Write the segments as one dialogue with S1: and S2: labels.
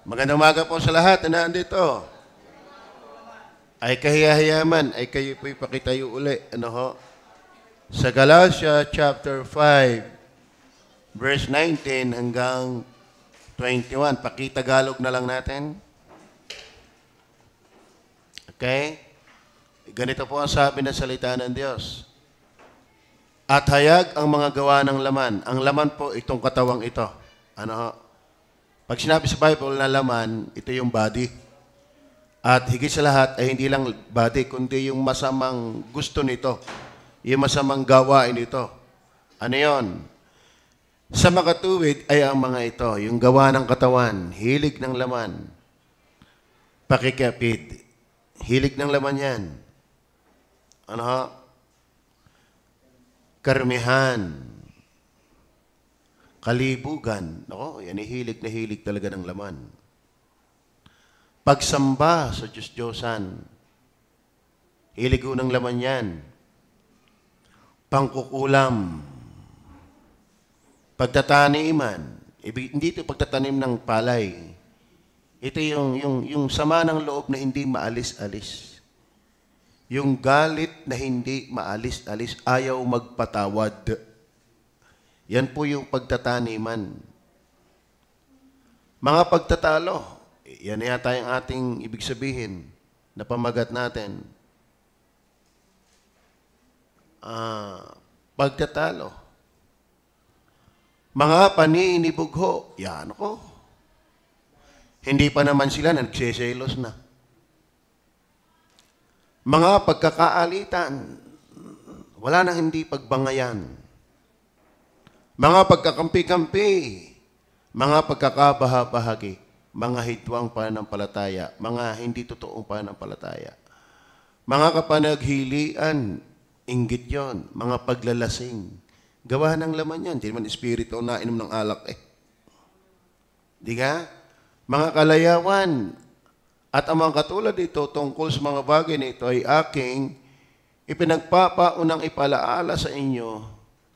S1: Magandang umaga po sa lahat na nandito. Ay kahiyahiyaman, ay kayo po'y pakitayo uli. Ano ho? Sa Galatia chapter 5, verse 19 hanggang 21. Pakitagalog na lang natin. Okay? Ganito po ang sabi ng salita ng Diyos. At hayag ang mga gawa ng laman. Ang laman po itong katawang ito. Ano ho? Pag sinabi sa Bible na laman, ito yung body. At higit sa lahat ay hindi lang body, kundi yung masamang gusto nito. Yung masamang gawain nito. Ano yon? Sa makatuwid ay ang mga ito, yung gawa ng katawan, hilig ng laman, pakikapid, hilig ng laman yan. Ano ho? Karmihan, kalibugan. Ako, yan hilig na hilig talaga ng laman. Pagsamba sa Diyos-Diyosan. Hilig ng laman yan. Pangkukulam. Pagtataniman. Hindi ito pagtatanim ng palay. Ito yung sama ng loob na hindi maalis-alis. Yung galit na hindi maalis-alis. Ayaw magpatawad. Yan po yung pagtataniman. Mga pagtatalo. Yan yata yung ating ibig sabihin na pamagat natin. Pagtatalo. Mga paninibugho. Yan ako. Hindi pa naman sila nagsiselos na. Mga pagkakaalitan. Wala na hindi pagbangayan. Mga pagkakampi-kampi. Mga pagkakabaha-bahagi. Mga hidwang pananampalataya, mga hindi totoong pananampalataya. Mga kapanaghilian, inggit yon, mga paglalasing. Gawa ng laman yan, hindi naman espiritu na inom ng alak eh. Di ka? Mga kalayawan, at ang mga katulad dito tungkol sa mga bagay nito ay aking ipinagpapaunang ipalaala sa inyo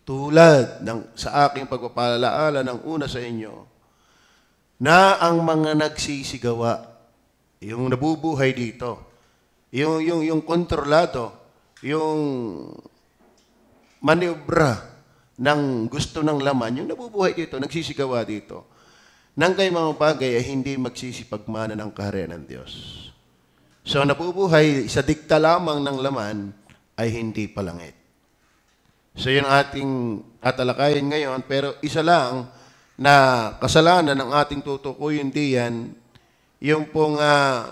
S1: tulad sa aking pagpapalaala ng una sa inyo na ang mga nagsisigawa, yung nabubuhay dito, yung kontrolado, yung maniobra ng gusto ng laman, yung nabubuhay dito, nagsisigawa dito, nang kay mga bagay ay hindi magsisipagmana ng kaharian ng Diyos. So, nabubuhay sa dikta lamang ng laman ay hindi palangit. So, yun ating tatalakayin ngayon, pero isa lang, na kasalanan ng ating tutukuyin diyan, yung pong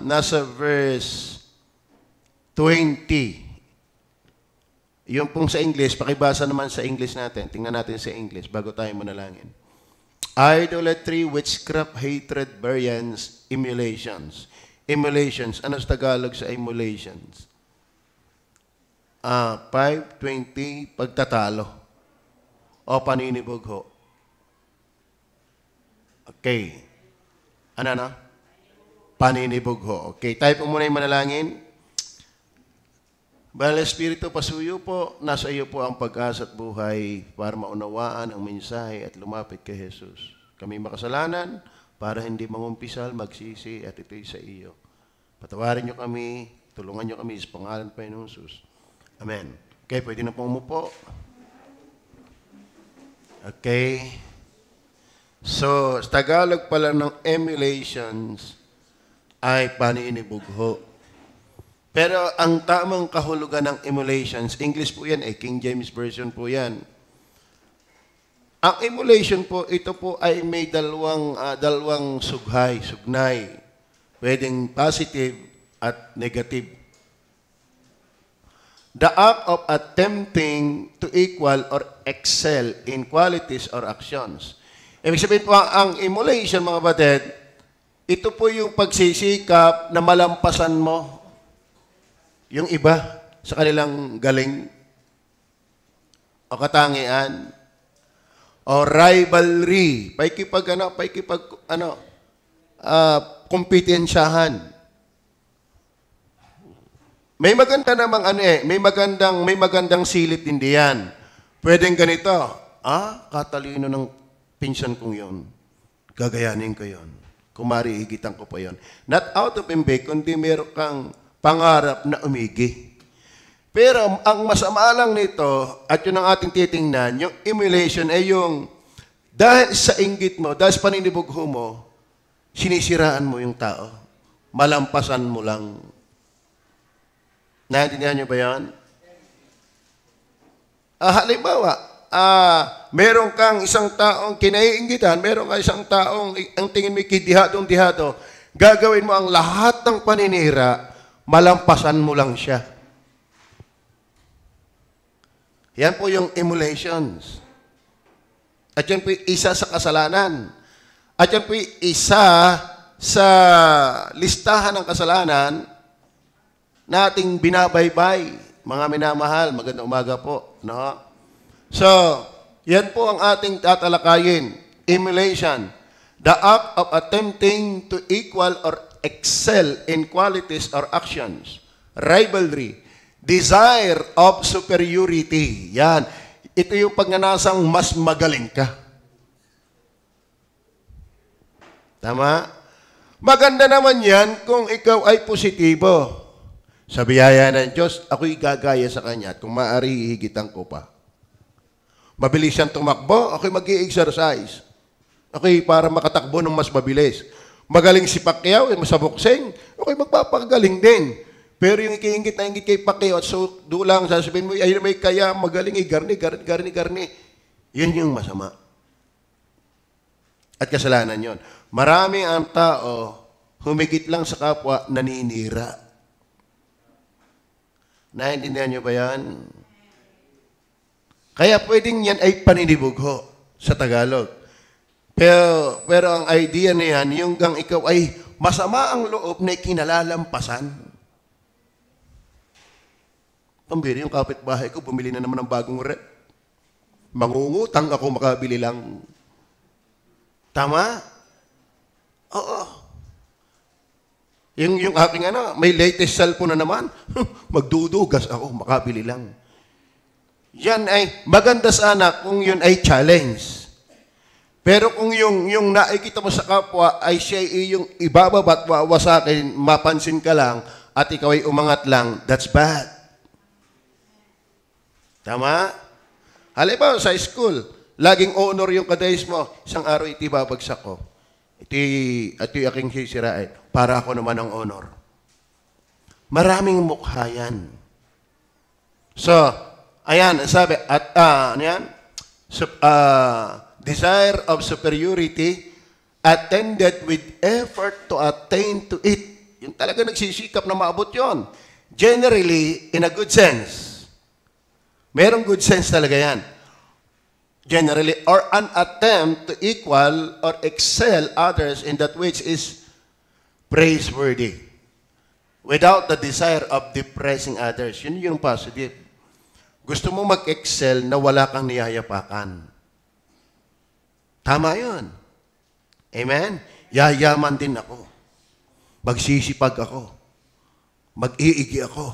S1: nasa verse 20. Yung pong sa English, pakibasa naman sa English natin. Tingnan natin sa English bago tayo manalangin. Idolatry, witchcraft, hatred, variance, emulations. Emulations. Ano sa Tagalog sa emulations? 5:20, pagtatalo. O paninibugho. Okay. Ano? Paninibugho. Okay, tayo po muna yung manalangin. Banal Espiritu, pasuyo po, nasa iyo po ang pag-asa at buhay para maunawaan ang mensahe at lumapit kay Jesus. Kami makasalanan para hindi mangumpisal, magsisi at ito'y sa iyo. Patawarin niyo kami, tulungan niyo kami sa pangalan ng Panginoong Jesus. Amen. Okay, pwede na po umupo. Okay. So, sa Tagalog pala ng emulations ay paninibugho. Pero ang tamang kahulugan ng emulations, English po yan King James Version po yan. Ang emulation po, ito po ay may dalawang sugnay. Pwedeng positive at negative. The act of attempting to equal or excel in qualities or actions. Ibig sabihin po, ang emulation, mga batid, ito po yung pagsisikap na malampasan mo yung iba sa kanilang galing o katangian o rivalry, kompetensyahan. May maganda namang may magandang silid din diyan. Pwedeng ganito, katalino ng pinsan kong yon. Gagayanin ko yon. Kung marihigitan ko pa yon. Not out of envy, kundi meron kang pangarap na umigi. Pero ang masama lang nito, at yun ang ating titingnan, yung emulation ay yung dahil sa inggit mo, dahil sa paninibugho mo, sinisiraan mo yung tao. Malampasan mo lang. Naintindihan niyo ba yan? Halimbawa, meron kang isang taong kinaiinggitan, meron kang isang taong ang tingin mo kidihadong-dihado, gagawin mo ang lahat ng paninira, malampasan mo lang siya. Yan po yung emulations. At yan po yung isa sa kasalanan. At yan po yung isa sa listahan ng kasalanan nating binabaybay. Mga minamahal, magandang umaga po. No? So, yan po ang ating tatalakayin. Emulation. The act of attempting to equal or excel in qualities or actions. Rivalry. Desire of superiority. Yan. Ito yung pagnanasang mas magaling ka. Tama? Maganda naman yan kung ikaw ay positibo. Sa biyaya ng Diyos, ako'y gagaya sa Kanya at kung maaari, hihigitan ko pa. Mabilis siyang tumakbo, ako'y mag-i-exercise. Ako'y para makatakbo ng mas mabilis. Magaling si Pacquiao, sa boxing, ako'y magpapagaling din. Pero yung ikiingit na ingit kay Pacquiao at so, dulang sasabihin mo, ay may kaya, magaling, garni. Yun yung masama. At kasalanan yun. Marami ang tao, humigit lang sa kapwa, naninira. Naintindihan niyo ba yan? Kaya pwedeng yan ay paninibugho sa Tagalog. Pero ang idea niyan, yung gang ikaw ay masama ang loob na kinalalampasan. Pambili, yung kapitbahay ko, bumili na naman ng bagong rep. Mangungutang ako, makabili lang. Tama? Oo. Yung aking may latest cellphone na naman, magdudugas ako, makabili lang. Yan ay maganda sana kung yun ay challenge. Pero kung yung nakikita mo sa kapwa ay siya yung ibababat, wawasakin, mapansin ka lang, at ikaw ay umangat lang, that's bad. Tama? Halimbawa sa school, laging honor yung kadayis mo, isang araw iti babagsak ko. Iti aking sisirain, para ako naman ang honor. Maraming mukha yan. So, ayan, sabi, at ano yan? Desire of superiority attended with effort to attain to it. Yung talaga nagsisikap na maabot yon. Generally, in a good sense. Merong good sense talaga yan. Generally, or an attempt to equal or excel others in that which is praiseworthy. Without the desire of depressing others. Yun yung positive. Gusto mo mag-excel na wala kang niyayapakan. Tama yun. Amen? Yayaman din ako. Magsisipag ako. Mag-iigi ako.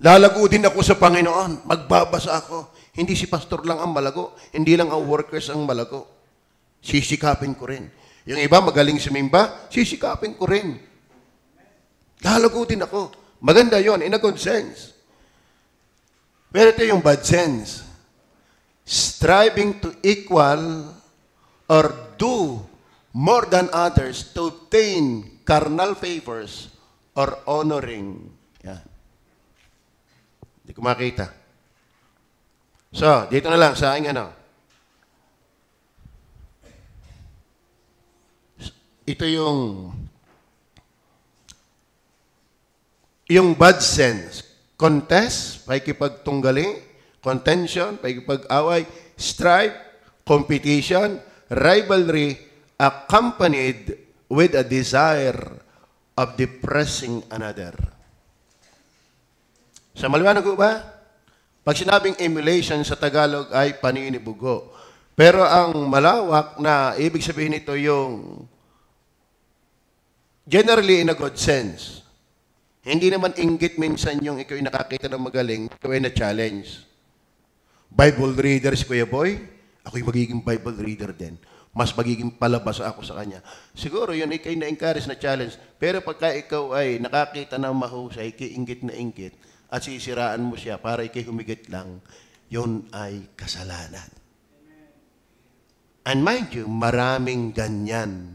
S1: Lalago din ako sa Panginoon. Magbabasa ako. Hindi si pastor lang ang malago. Hindi lang ang workers ang malago. Sisikapin ko rin. Yung iba magaling sumimba, sisikapin ko rin. Lalago din ako. Maganda yon in a good sense. Pero ito yung bad sense. Striving to equal or do more than others to obtain carnal favors or honoring. Yan. Hindi ko makita. So, dito na lang sa aking Ito yung bad sense. Contest, pakikipagtunggali, contention, pakikipag-away, strife, competition, rivalry, accompanied with a desire of depressing another. Sa maliwanag ko ba? Pag sinabing emulation sa Tagalog ay paninibugho. Pero ang malawak na ibig sabihin nito yung generally in a good sense. Hindi naman inggit minsan yung ikaw yung nakakita ng magaling, ikaw ay na-challenge. Bible reader si Kuya Boy, ako'y magiging Bible reader din. mas magiging palabas ako sa kanya. Siguro yun ikay na-encourage na challenge. Pero pagka ikaw ay nakakita ng mahusay, kiinggit na inggit, at sisiraan mo siya para ikay humigit lang, yun ay kasalanan. And mind you, maraming ganyan.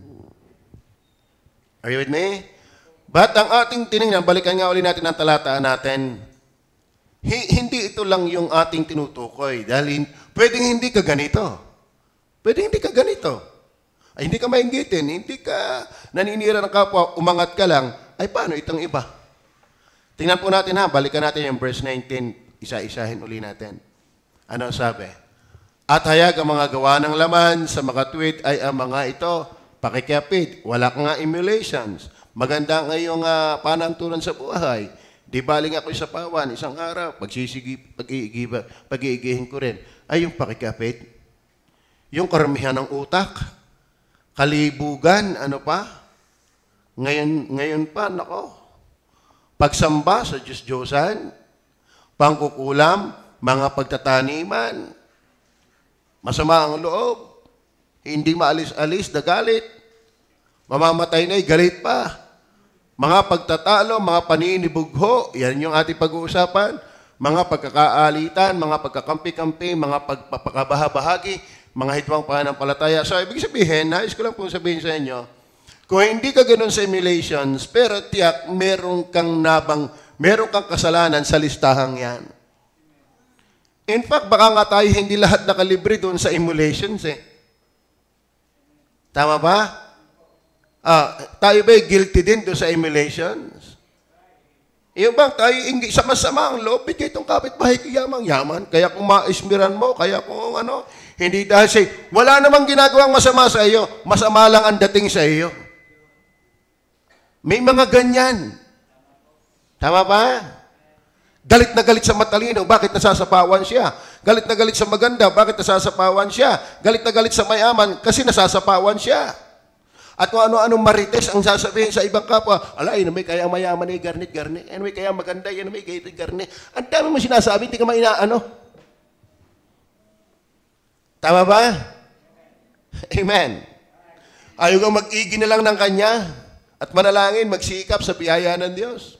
S1: Are you with me? But ang ating tinignan, balikan nga ulit natin ang talataan natin, hindi ito lang yung ating tinutukoy. Dahil pwedeng hindi ka ganito. Pwedeng hindi ka ganito. Ay, hindi ka mainggitin, hindi ka naninira ng kapwa, umangat ka lang, ay paano itong iba? Tingnan po natin ha, balikan natin yung verse 19, isa-isahin uli natin. Ano sabi? At hayag ang mga gawa ng laman sa mga tuwid ay ang mga ito, pakikiapid, wala kang nga emulations. Maganda ang iyong panantunan sa buhay. Di baling ako sa pawan, isang araw, pag-iigihin ko rin, ay yung pakikiapid. Yung karamihan ng utak, kalibugan, ano pa? Ngayon pa, nako. Pagsamba sa Diyos-Diyosan, pangkukulam, mga pagtataniman, masama ang loob, hindi maalis-alis na galit, mamamatay na'y galit pa, mga pagtatalo, mga paninibugho, yan yung ating pag-uusapan, mga pagkakaalitan, mga pagkakampi-kampi, mga pagpapakabahabahagi, mga hidwang pananampalataya. So, ibig sabihin, nais ko lang po sabihin sa inyo, kung hindi ka ganun sa emulations, pero tiyak, meron kang kasalanan sa listahang yan. In fact, baka nga tayo hindi lahat nakalibre doon sa emulations eh. Tama ba? Tayo ba'y guilty din doon sa emulations? Yung bang tayo sa masamang loob, bigay itong kapitbahay ko yaman, kaya kung maismiran mo, kaya kung ano, hindi dahil say, wala namang ginagawang masama sa iyo, masama lang ang dating sa iyo. May mga ganyan. Tama ba? Galit na galit sa matalino, bakit nasasapawan siya? Galit na galit sa maganda, bakit nasasapawan siya? Galit na galit sa mayaman, kasi nasasapawan siya. At kung ano-anong marites ang sasabihin sa ibang kapwa, alay, may kaya mayaman ay garnit. Ano may kaya maganda, yan may kaya garnit. Ang dami mo sinasabi, hindi ka mainaano. Tama ba? Amen. Ayaw kang mag-igi na lang ng kanya at manalangin, magsikap sa biyaya ng Diyos.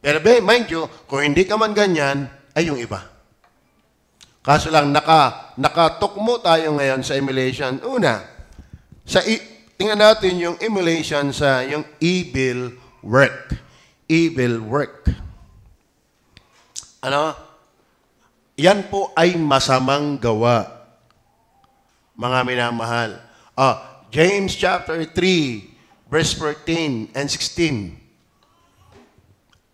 S1: Pero mind you, kung hindi ka man ganyan, ay yung iba. Kaso lang, nakatukmo tayo ngayon sa emulation. Una, tingnan natin yung emulation sa yung evil work. Evil work. Ano? Yan po ay masamang gawa. Mga minamahal. James chapter 3, verse 14 and 16.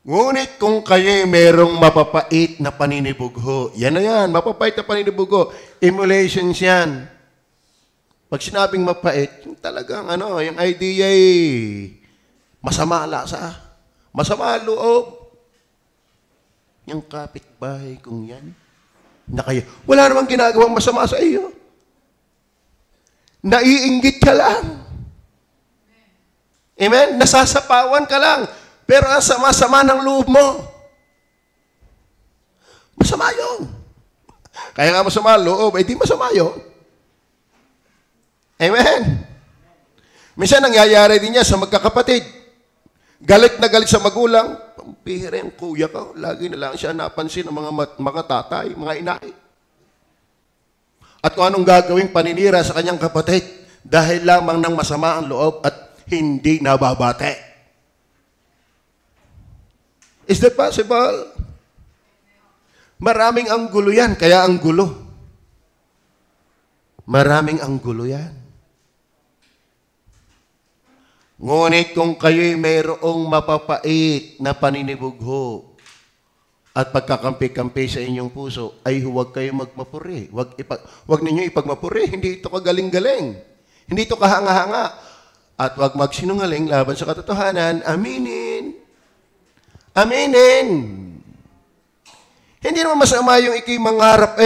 S1: Ngunit kung kayo'y merong mapapait na paninibugho, yan na yan, mapapait na paninibugho, emulations yan. Pag sinabing mapait, yung talagang yung idea ay masama lasa, masama loob. Yung kapitbahay kong yan, na kayo, wala namang ginagawang masama sa iyo. Naiinggit ka lang. Amen? Nasasapawan ka lang. Pero ang sama-sama ng loob mo, masama yun. Kaya nga masama ang loob, di masama yun. Amen? Minsan nangyayari din niya sa magkakapatid. Galit na galit sa magulang, pampihirin, kuya ko, lagi na lang siya napansin ng mga tatay, mga inay. At kung anong gagawing paninira sa kanyang kapatid, dahil lamang ng masama ang loob at hindi nababate. Is that possible? Maraming ang gulo yan, kaya ang gulo. Maraming ang gulo yan. Ngunit kung kayo'y mayroong mapapait na paninibugho at pagkakampi-kampi sa inyong puso, ay huwag kayong magmapuri. Huwag ninyo ipagmapuri. Hindi ito kagaling-galing. Hindi ito kahanga-hanga. At huwag magsinungaling laban sa katotohanan. Aminin. Aminin. Hindi naman masama yung ikay mangarap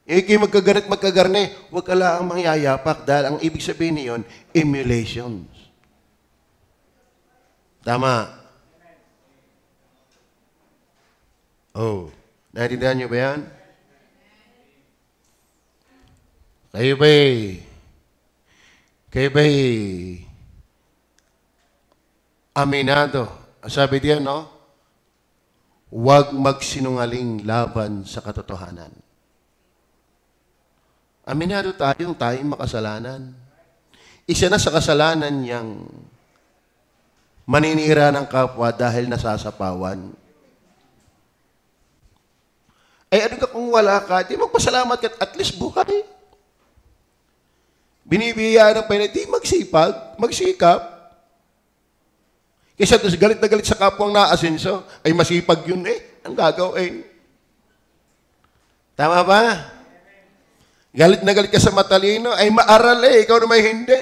S1: Yung ikay magkagarne. Huwag ka lang mangyayapak dahil ang ibig sabihin niyon, emulations. Tama. Naintindihan niyo ba yan? Kayo ba'y Kaya ba'y aminado? Sabi diyan, no? Huwag magsinungaling laban sa katotohanan. Aminado tayong makasalanan. Isa na sa kasalanan niyang maninira ng kapwa dahil nasasapawan. Ay ano ka kung wala ka, di magpasalamat ka at least buhay. Binibiyayaan ng Panginoon, di magsipag, magsikap. Kaysa galit na galit sa kapwang naasenso, ay masipag yun ang gagawin. Tama ba? Galit na galit ka sa matalino, ay maaral ikaw na may hindi.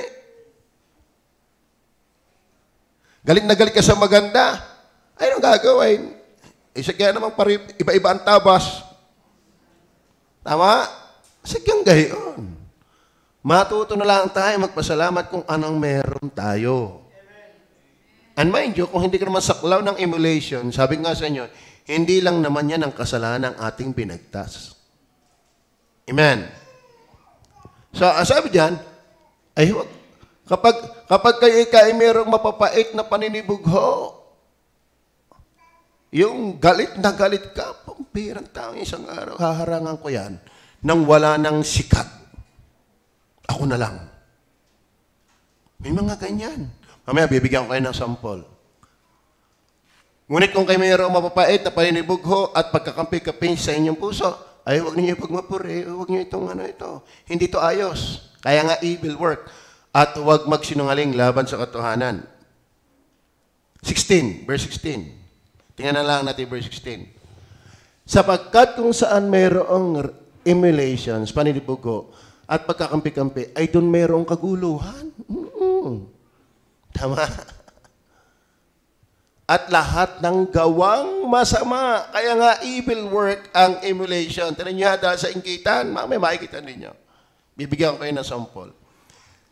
S1: Galit na galit ka sa maganda, ay anong gagawin? Isa kaya namang iba-iba ang tabas. Tama? Sagyang gayon. Matuto na lang tayo magpasalamat kung anong meron tayo. And mind you, kung hindi ka naman saklaw ng emulation, sabi nga sa inyo, hindi lang naman yan ang kasalanan ng ating pinagtas. Amen. So, sabi diyan, ay kapag kayo ay mayroong mapapait na paninibugho, yung galit na galit ka, pampirang tao, isang araw, haharangan ko yan, nang wala ng sikat. Ako na lang. May mga ganyan. Mamaya, bibigyan ko kayo ng sample. Ngunit kung kayo mayroong mapapait na paninibugho at pagkakampi-kampi sa inyong puso, ay huwag ninyo pagmapuri, huwag ninyo itong ito. Hindi ito ayos. Kaya nga evil work. At huwag magsinungaling laban sa katotohanan. 16, verse 16. Tingnan na lang natin verse 16. Sapagkat kung saan mayroong emulations, paninibugho, at pagkakampi-kampi, ay doon mayroong kaguluhan. Tama. At lahat ng gawang masama. Kaya nga, evil work ang emulation. Tinan niyo dahil sa inggitan, may makikita ninyo. Bibigyan ko kayo ng sample.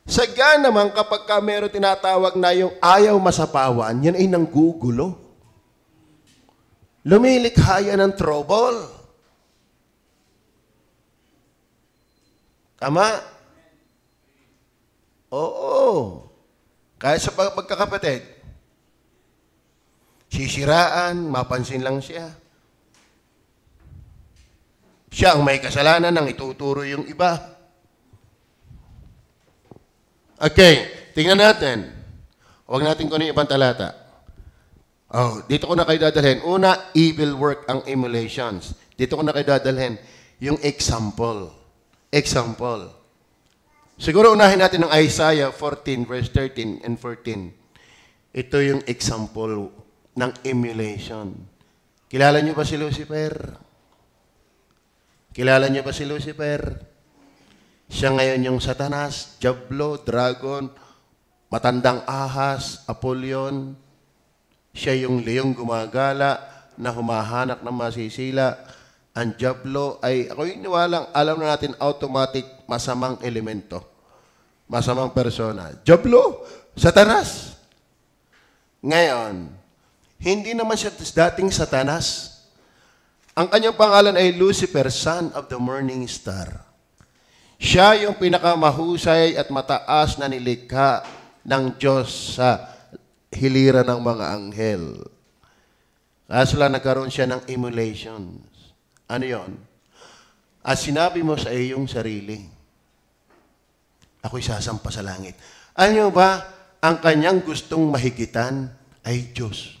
S1: Sagya naman kapag ka meron tinatawag na yung ayaw masapawan, yan ay nanggugulo. Lumilikha yan ng trouble. Tama? Oo. Kaya sa pagkakapatid, sisiraan, mapansin lang siya. Siya ang may kasalanan ng ituturo yung iba. Okay, tingnan natin. Huwag natin kunin ibang talata. Dito ko na kayo dadalhin. Una, evil work ang emulations. Dito ko na kayo dadalhin yung example. Example. Siguro unahin natin ng Isaiah 14, verse 13 and 14. Ito yung example ng emulation. Kilala niyo ba si Lucifer? Kilala niyo ba si Lucifer? Siya ngayon yung Satanas, Diablo, Dragon, matandang ahas, Apollyon. Siya yung leyong gumagala na humahanap ng masisila. Ang Diablo ay, ako yung niwalang, alam na natin automatic masamang elemento. Masamang persona. Diablo, Satanas. Ngayon, hindi naman siya dating Satanas. Ang kanyang pangalan ay Lucifer, son of the morning star. Siya yung pinakamahusay at mataas na nilikha ng Diyos sa hilira ng mga anghel. Kaso lang nagkaroon siya ng emulations. Ano yon? At sinabi mo sa iyong sarili, ako'y sasampa sa langit. Alam niyo ba, ang kanyang gustong mahigitan ay Diyos.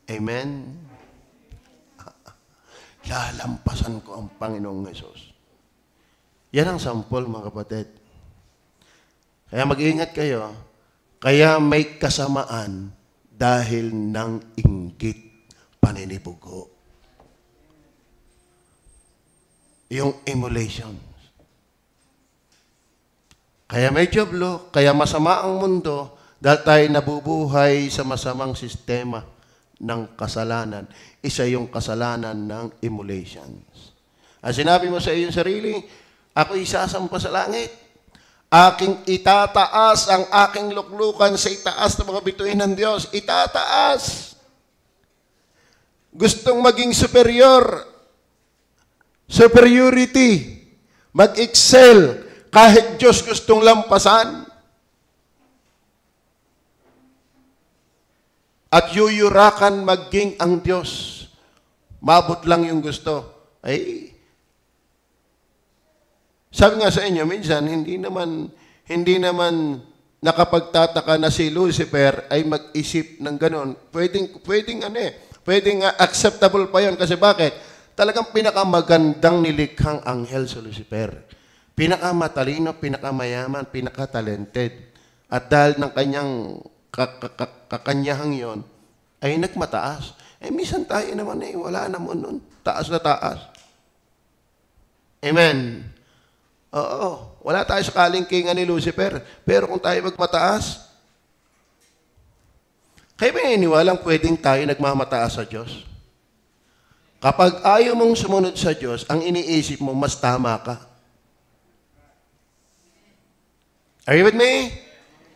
S1: Amen? Lalampasan ko ang Panginoong Hesus. Yan ang sample, mga kapatid. Kaya mag-iingat kayo. Kaya may kasamaan dahil ng inggit, paninibugho. Yung emulations. Kaya may Diablo, kaya masama ang mundo dahil tayo nabubuhay sa masamang sistema ng kasalanan. Isa yung kasalanan ng emulations. Ang sinabi mo sa iyong sarili, ako isasampa sa langit. Aking itataas ang aking luklukan sa itaas ng mga bituin ng Diyos. Itataas. Gustong maging superior. Superiority. Mag-excel kahit Diyos gustong lampasan. At yuyurakan maging ang Diyos. Mabot lang yung gusto. Ay, sabi nga sa inyo, minsan, hindi naman nakapagtataka na si Lucifer ay mag-isip ng ganon. Pwedeng acceptable pa yon. Kasi bakit? Talagang pinakamagandang nilikhang anghel si Lucifer. Pinakamatalino, pinakamayaman, pinakatalented. At dahil ng kanyang kakanyahang yon, ay nagmataas. Minsan tayo naman wala naman nun. Taas na taas. Amen. Oo, wala tayo sa kalingkingan ni Lucifer. Pero kung tayo magmataas, kayo ba niniwalang pwedeng tayo nagmamataas sa Diyos? Kapag ayaw mong sumunod sa Diyos, ang iniisip mo, mas tama ka. Are you with me?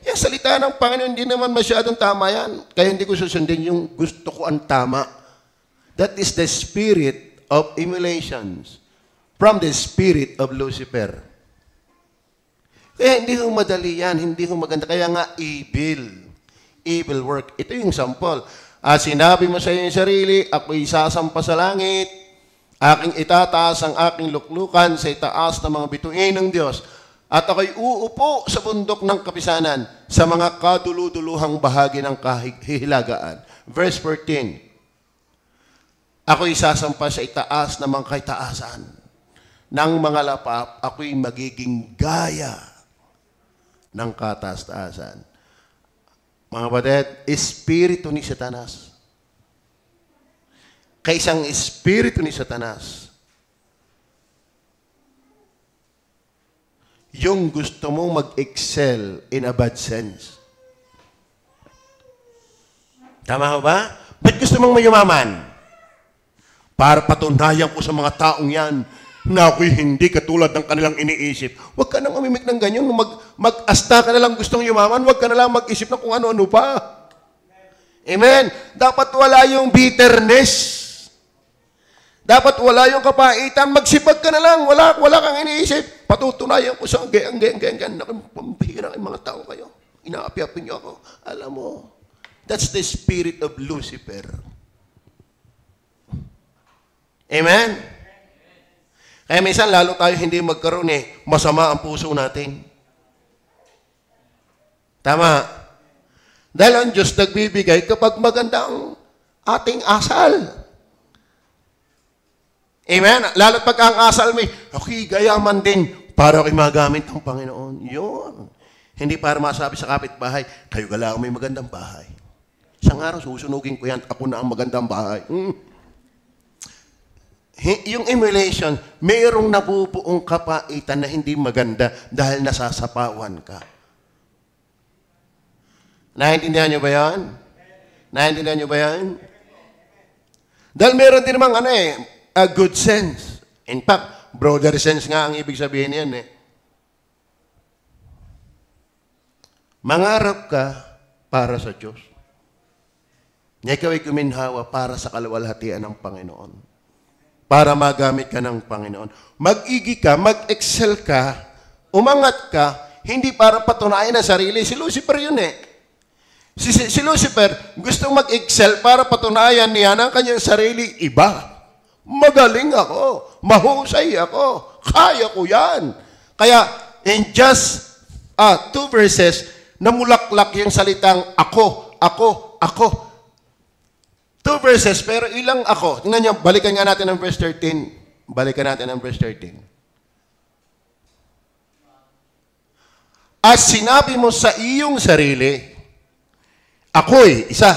S1: Yung salita ng Panginoon, hindi naman masyadong tama yan. Kaya hindi ko susundin yung gusto ko ang tama. That is the spirit of emulations from the spirit of Lucifer. Kaya hindi ho madali yan, hindi ho maganda. Kaya nga, evil work. Ito yung sample. Sinabi mo sa iyong sarili, ako'y sasampa sa langit, aking itataas ang aking luklukan sa itaas ng mga bituin ng Diyos, at ako'y uupo sa bundok ng kapisanan sa mga kaduluduluhang bahagi ng kahihilagaan. Verse 14, ako'y sasampa sa itaas ng mga kaitaasan ng mga lapap, ako'y magiging gaya ng kataas-taasan. Mga kapatid, espiritu ni Satanas. Kaisang espiritu ni Satanas, yung gusto mong mag-excel in a bad sense. Tama ba? Ba't gusto mong mayumaman? Para patunayan ko sa mga taong yan na ako'y hindi katulad ng kanilang iniisip. Huwag ka nang umimik ng ganyan. Mag-asta ka na lang gustong yumaman. Huwag ka na lang mag-isip na kung ano-ano pa. Amen? Dapat wala yung bitterness. Dapat wala yung kapaitan. Magsipag ka na lang. Wala kang iniisip. Patutunayan ko sa ganyan. Pambihira ng mga tao kayo. Inaapi-api niyo ako. Alam mo, that's the spirit of Lucifer. Amen? Kaya minsan, lalo tayo hindi magkaroon masama ang puso natin. Tama. Dahil ang Diyos nagbibigay kapag maganda ang ating asal. Amen? Lalo pag ang asal may, okay, gayaman din para ako'y magamit ng Panginoon. Yun. Hindi para masabi sa kapitbahay, kayo gala may magandang bahay. Isang araw, susunugin ko yan, ako na ang magandang bahay. Yung emulation, mayroong nabubuong kapaitan na hindi maganda dahil nasasapawan ka. Naintindihan niyo ba yan? Naintindihan niyo ba yan? Dahil meron din namang a good sense. In fact, brother sense nga ang ibig sabihin yan Mangarap ka para sa Diyos. Na ikaw ay kuminhawa para sa kaluwalhatian ng Panginoon. Para magamit ka ng Panginoon. Mag-igi ka, mag-excel ka, umangat ka, hindi para patunayan ang sarili. Si Lucifer yun Si Lucifer gustong mag-excel para patunayan niya ng kanyang sarili iba. Magaling ako, mahusay ako, kaya ko yan. Kaya in just 2 verses, namulaklak yung salitang ako. 2 verses, pero ilang ako? Tingnan niyo, balikan nga natin ang verse 13. Balikan natin ang verse 13. At sinabi mo sa iyong sarili, ako'y isa,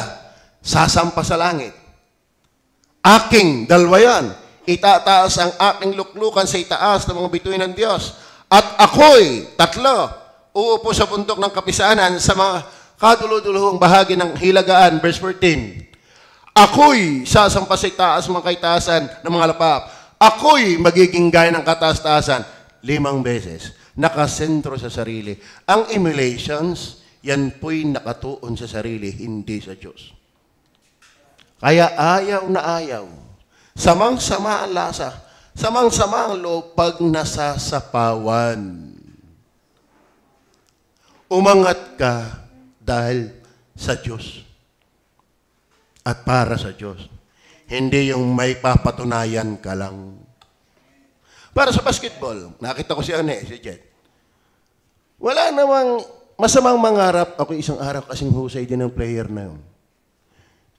S1: sasampa sa langit. Aking, dalawa yan, itataas ang aking luklukan sa itaas ng mga bituin ng Diyos. At ako'y, tatlo, uupo sa bundok ng kapisanan sa mga kaduluduluhang bahagi ng hilagaan. Verse 14. Ako'y sasampa sa itaas mga kaitaasan ng mga lapap. Ako'y magiging gaya ng kataas-taasan. 5 beses. Nakasentro sa sarili. Ang emulations, yan po'y nakatuon sa sarili, hindi sa Diyos. Kaya ayaw na ayaw. Samang-sama ang lasa. Samang-samang loob pag nasasapawan. Umangat ka dahil sa Diyos. At para sa Diyos. Hindi yung may papatunayan ka lang. Para sa basketball, nakita ko si si Jet. Wala namang masamang mangarap. Ako isang araw kasing husay din ng player na yun.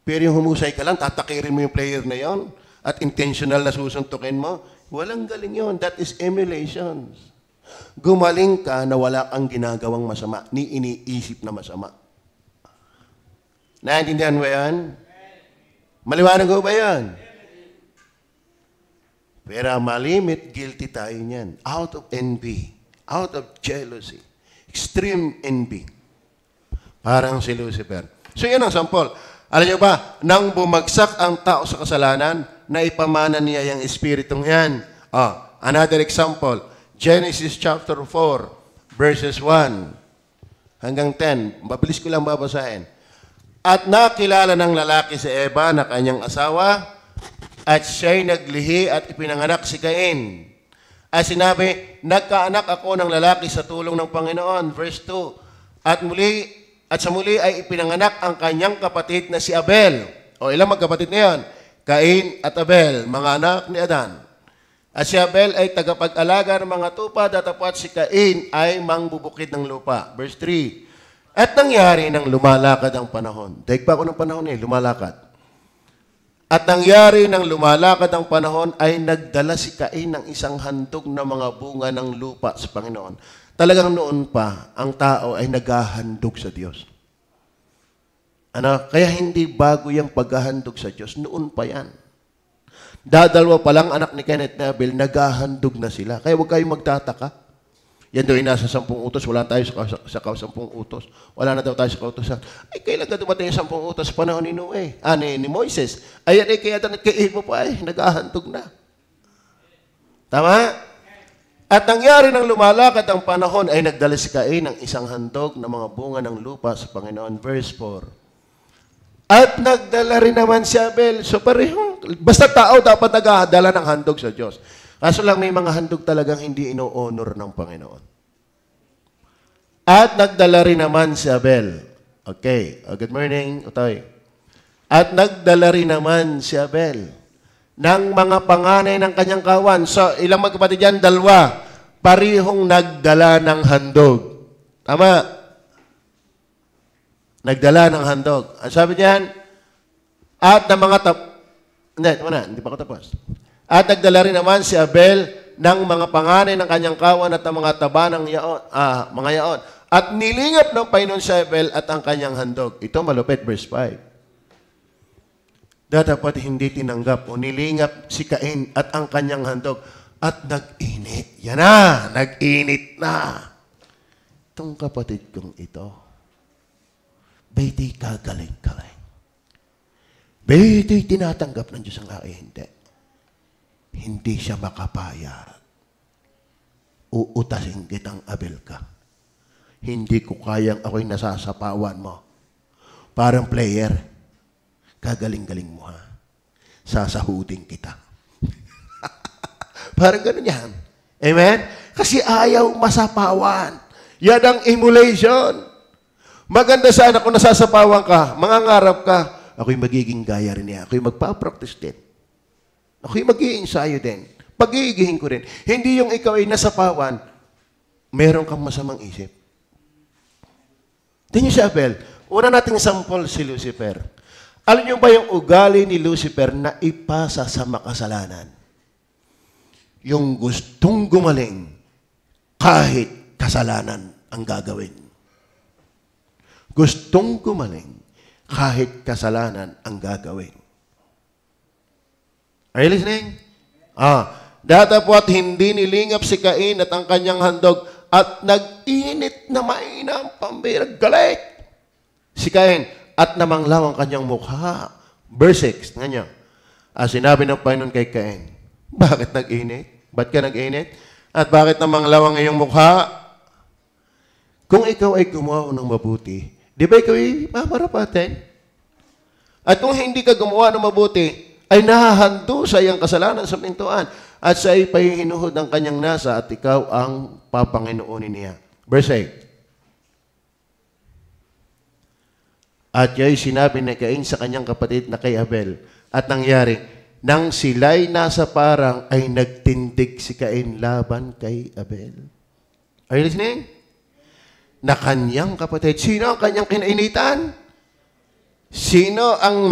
S1: Pero yung humusay ka lang, tatakirin mo yung player na yun at intentional na susuntukin mo, walang galing yun. That is emulation. Gumaling ka na wala kang ginagawang masama, ni iniisip na masama. Naintindihan mo yan? Maliwanag ko ba yan? Pero malimit, guilty tayo niyan. Out of envy, out of jealousy, extreme envy. Parang si Lucifer. So yan ang sampol. Alam niyo ba, nang bumagsak ang tao sa kasalanan, naipamana niya yung espiritong yan. Another example, Genesis chapter 4, verses 1 hanggang 10. Mabilis ko lang babasahin. At nakilala ng lalaki si Eva na kanyang asawa, at siya'y naglihi at ipinanganak si Cain. At sinabi, nagkaanak ako ng lalaki sa tulong ng Panginoon. Verse 2, At sa muli ay ipinanganak ang kanyang kapatid na si Abel. O ilang magkapatid na yan? Cain at Abel, mga anak ni Adan. At si Abel ay tagapag-alaga ng mga tupa, datapwat si Cain ay mangbubukid ng lupa. Verse 3, at nangyari nang lumalakad ang panahon. Daig pa ako ng panahon lumalakad. At nangyari nang lumalakad ang panahon ay nagdala si Cain ng isang handog na mga bunga ng lupa sa Panginoon. Talagang noon pa, ang tao ay naghahandog sa Diyos. Kaya hindi bago yung paghahandog sa Diyos. Noon pa yan. Dadalwa pa lang anak ni Kenneth na Abel, naghahandog na sila. Kaya huwag kayong magtataka. Yan daw nasa 10 utos, wala tayo sa 10 utos. Wala na daw tayo sa kautosan. Ay, kailan ka dumating yung 10 utos? Panahon ni Noe. Ni Moises. Ayan kaya kay mo pa naghahandog na. Tama? At nangyari nang lumalakad ang panahon ay nagdala si Cain ng isang handog na mga bunga ng lupa sa Panginoon. Verse 4. At nagdala rin naman si Abel. So pareho. Basta tao dapat nagdala ng handog sa Diyos. Kaso lang may mga handog talagang hindi ino-honor ng Panginoon. At nagdala rin naman si Abel. Okay. Good morning, Utoy. At nagdala rin naman si Abel ng mga panganay ng kanyang kawan. So, ilang magkapatid yan? 2. Parihong nagdala ng handog. Tama? Nagdala ng handog. Ang sabi niyan, at ng mga hindi pa ako tapos. At nagdala rin naman si Abel ng mga panganay ng kanyang kawan at ng mga taba ng mga yaon. At nilingap ng Panginoon si Abel at ang kanyang handog. Ito malupit, verse 5. Dapat hindi tinanggap o nilingap si Cain at ang kanyang handog. At nag-init. Yan na, nag-init na. Itong kapatid kong ito, ba'y kagaling-galing? Ba'y tinatanggap ng Diyos ang hindi? Hindi siya makapayag. Uutasin kitang Abel ka. Hindi ko kayang ako'y nasasapawan mo. Parang player, kagaling-galing mo ha. Sasahudin kita. Parang ganun yan. Amen? Kasi ayaw masapawan. Yan ang emulation. Maganda sana kung nasasapawan ka, mangangarap ka, ako'y magiging gaya rin niya. Ako'y magpa-practice din. Ako'y mag-i-ensayo din. Pag-iigihin ko rin. Hindi yung ikaw ay nasapawan, meron kang masamang isip. Tingnan si Abel. Una nating sample si Lucifer. Alam niyo ba yung ugali ni Lucifer na ipasa sa makasalanan? Yung gustong gumaling kahit kasalanan ang gagawin. Gustong gumaling kahit kasalanan ang gagawin. Are you listening? Datapwat hindi nilingap si Cain at ang kanyang handog at nag-init na mainam pambirag galit. Si Cain at namanglaw ang kanyang mukha. Verse 6, nga niyo. Sinabi ng Panginoon kay Cain, bakit nag-init? Ba't ka nag-init? At bakit namanglaw ang iyong mukha? Kung ikaw ay gumawa ng mabuti, di ba ikaw ay mamarapatin? At kung hindi ka gumawa ng mabuti, ay nahahando sa iyong kasalanan sa pintuan. at siya ay pahihinuhod ng kanyang nasa at ikaw ang papanginoonin niya. Verse 8. At ya'y sinabi ni Cain sa kanyang kapatid na kay Abel. At nangyari, nang sila'y nasa parang ay nagtindig si Cain laban kay Abel. Are you listening? Na kanyang kapatid. Sino ang kanyang kinainitan? Sino ang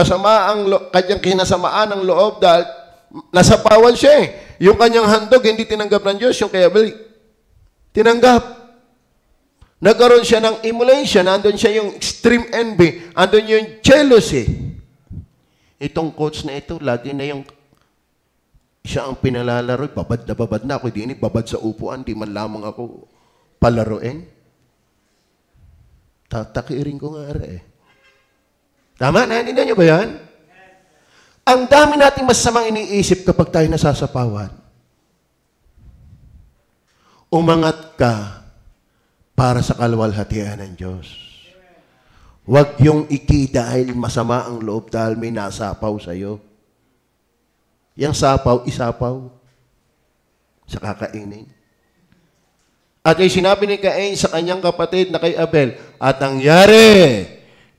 S1: kanyang kinasamaan ng loob dahil nasapawan siya eh. Yung kanyang handog, hindi tinanggap ng Diyos. Yung kay Abel, tinanggap. Nagkaroon siya ng emulation. Andun siya yung extreme envy. Andun yung jealousy. Itong coach na ito, lagi na yung siya ang pinalalaro. Babad na ako. Hindi babad sa upuan. Di man lamang ako palaruin. Tatakirin ko nga eh. Tama? Naintindihan niyo ba yan? Ang dami nating masamang iniisip kapag tayo nasasapawan. Umangat ka para sa kalwalhatian ng Diyos. Huwag yung dahil masama ang loob dahil may nasapaw sa'yo. Yang sapaw, isapaw sa kakainin. At ay sinabi ni Cain sa kanyang kapatid na kay Abel, at nangyari,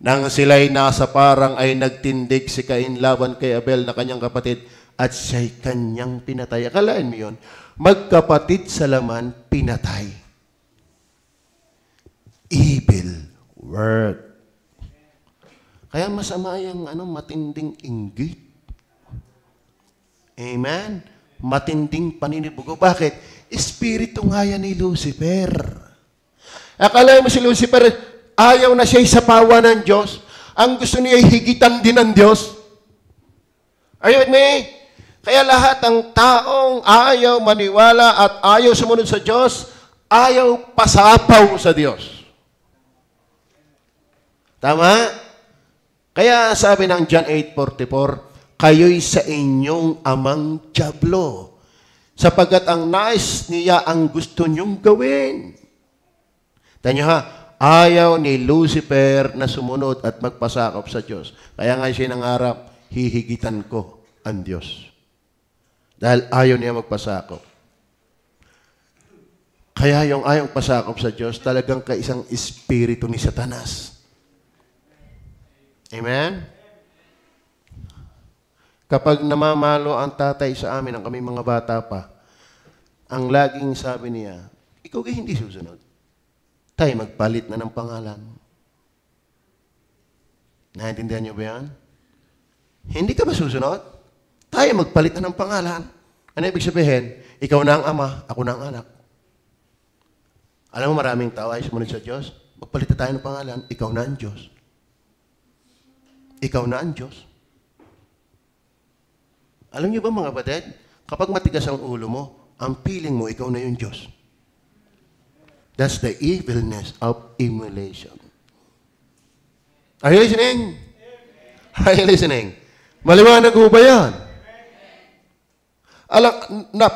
S1: nang sila'y nasa parang ay nagtindig si Cain laban kay Abel na kanyang kapatid, at siya'y kanyang pinatay. Akalain mo yun? Magkapatid sa laman, pinatay. Evil work. Kaya masama yung matinding inggit. Amen? Matinding paninibugo. Bakit? Espiritu nga yan ni Lucifer. Akala mo si Lucifer, ayaw na siya isapawa ng Diyos. Ang gusto niya ay higitan din ng Diyos. Are you with me? Kaya lahat ng taong ayaw maniwala at ayaw sumunod sa Diyos, ayaw pasapaw sa Diyos. Tama? Kaya sabi ng John 8:44, kayo'y sa inyong amang dyablo, sapagkat ang nais niya ang gusto niyong gawin. Tanyo ha, ayaw ni Lucifer na sumunod at magpasakop sa Diyos. Kaya nga siya nangarap, hihigitan ko ang Diyos. Dahil ayaw niya magpasakop. Kaya yung ayaw pasakop sa Diyos, talagang kaisang espiritu ni Satanas. Amen? Kapag namamalo ang tatay sa amin, ang kami mga bata pa, ang laging sabi niya, ikaw kayo hindi susunod. Tayo magpalit na ng pangalan. Naintindihan niyo ba yan? Hindi ka ba susunod? Tayo magpalit na ng pangalan. Ano ibig sabihin? Ikaw na ang ama, ako na ang anak. Alam mo, maraming tao ay sumunod sa Diyos. Magpalit na tayo ng pangalan, ikaw na ang Diyos. Ikaw na ang Diyos. Alam niyo ba mga batid, kapag matigas ang ulo mo, ang feeling mo, ikaw na yung Diyos. That's the evilness of emulation. Are you listening? Are you listening? Maliwanag mo ba yan? Alam,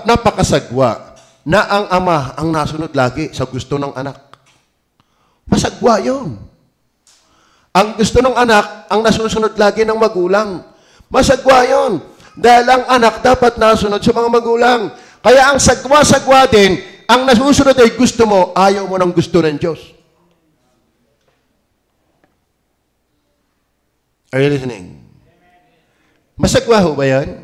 S1: napakasagwa na ang ama ang nasunod lagi sa gusto ng anak. Masagwa yun. Ang gusto ng anak, ang nasusunod lagi ng magulang. Masagwa yun. Dahil ang anak dapat nasunod sa mga magulang. Kaya ang sagwa-sagwa din, ang nasusunod ay gusto mo, ayaw mo ng gusto ng Diyos. Are you listening? Masagwa ho ba yan?